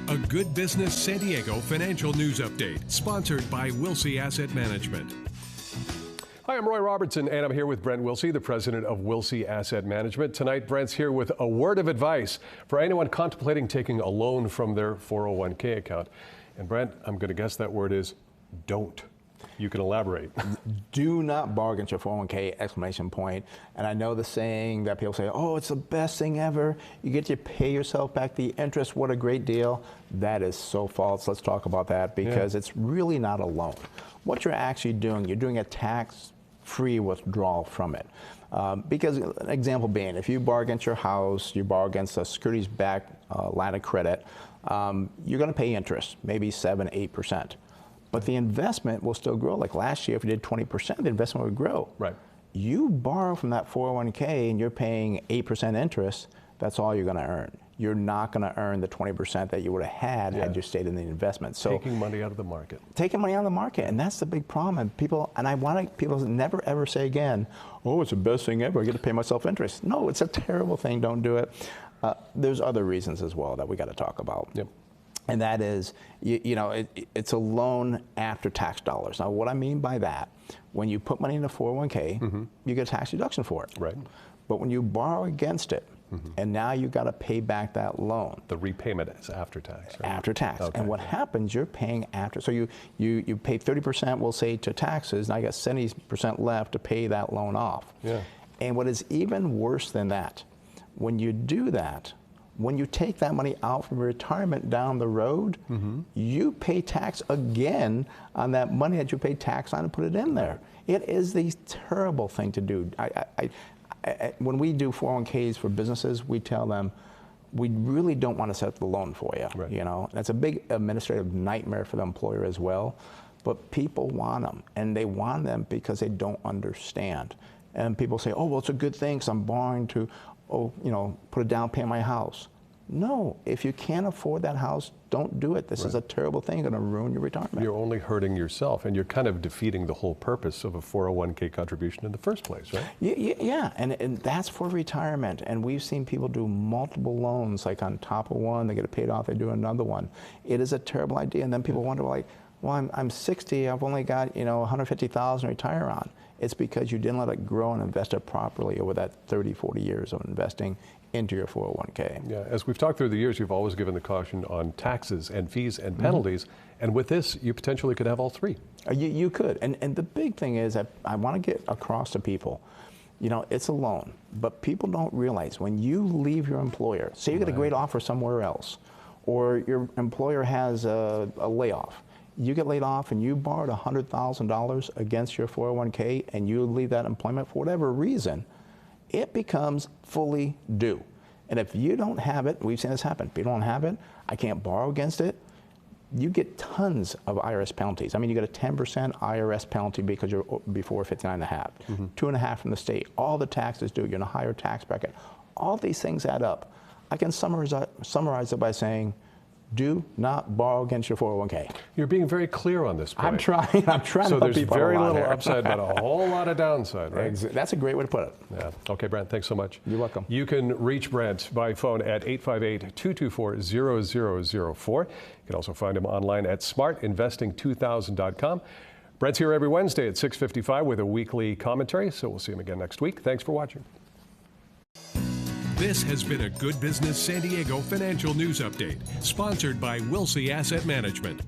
A Good Business San Diego financial news update, sponsored by Wilsey Asset Management. Hi, I'm Roy Robertson, and I'm here with Brent Wilsey, the president of Wilsey Asset Management. Tonight, Brent's here with a word of advice for anyone contemplating taking a loan from their 401k account. And Brent, I'm going to guess that word is don't. You can elaborate. Do not borrow against your 401k, exclamation point. And I know the saying that people say, oh, it's the best thing ever. You get to pay yourself back the interest. What a great deal. That is so false. Let's talk about that because it's really not a loan. What you're actually doing, you're doing a tax-free withdrawal from it. Because an example being, if you borrow against your house, you borrow against a securities-backed line of credit, you're going to pay interest, maybe 7, 8%. But the investment will still grow. Like last year, if you did 20%, the investment would grow. Right. You borrow from that 401k and you're paying 8% interest, that's all you're going to earn. You're not going to earn the 20% that you would have had you stayed in the investment. So taking money out of the market. Taking money out of the market, and that's the big problem. And people, and I want people to never ever say again, oh, it's the best thing ever. I get to pay myself interest. No, it's a terrible thing. Don't do it. There's other reasons as well that we got to talk about. Yep. And that is, it's a loan after tax dollars. Now, what I mean by that, when you put money in a 401k, you get a tax deduction for it. Right. But when you borrow against it, and now you got to pay back that loan. The repayment is after tax, right? After tax. Okay. And what happens, you're paying after. So you pay 30%, we'll say, to taxes. Now you got 70% left to pay that loan off. Yeah. And what is even worse than that, when you do that, when you take that money out from retirement down the road, you pay tax again on that money that you paid tax on and put it in there. It is the terrible thing to do. When we do 401ks for businesses, we tell them, we really don't want to set up the loan for you. Right. You know, that's a big administrative nightmare for the employer as well. But people want them, and they want them because they don't understand. And people say, oh, well, it's a good thing because I'm borrowing to, put a down payment on my house. No, if you can't afford that house, don't do it. This is a terrible thing. It's going to ruin your retirement. You're only hurting yourself, and you're kind of defeating the whole purpose of a 401k contribution in the first place, right? Yeah, and that's for retirement. And we've seen people do multiple loans, like on top of one, they get it paid off, they do another one. It is a terrible idea. And then people wonder, like, well, I'm 60, I've only got, $150,000 to retire on. It's because you didn't let it grow and invest it properly over that 30, 40 years of investing into your 401k. Yeah, as we've talked through the years, you've always given the caution on taxes and fees and penalties, and with this, you potentially could have all three. You could, and the big thing is that I want to get across to people, it's a loan, but people don't realize when you leave your employer, say you get a great offer somewhere else, or your employer has a layoff, you get laid off and you borrowed $100,000 against your 401k and you leave that employment for whatever reason, it becomes fully due. And if you don't have it, we've seen this happen, if you don't have it, I can't borrow against it, you get tons of IRS penalties. I mean, you get a 10% IRS penalty because you're before 59.5, 2.5 from the state, all the taxes due, you're in a higher tax bracket. All these things add up. I can summarize it by saying, do not borrow against your 401k. You're being very clear on this point. I'm trying to help people. So there's very little upside, but a whole lot of downside, right? That's a great way to put it. Yeah. Okay, Brent, thanks so much. You're welcome. You can reach Brent by phone at 858-224-0004. You can also find him online at smartinvesting2000.com. Brent's here every Wednesday at 6:55 with a weekly commentary, so we'll see him again next week. Thanks for watching. This has been a Good Business San Diego financial news update, sponsored by Wilsey Asset Management.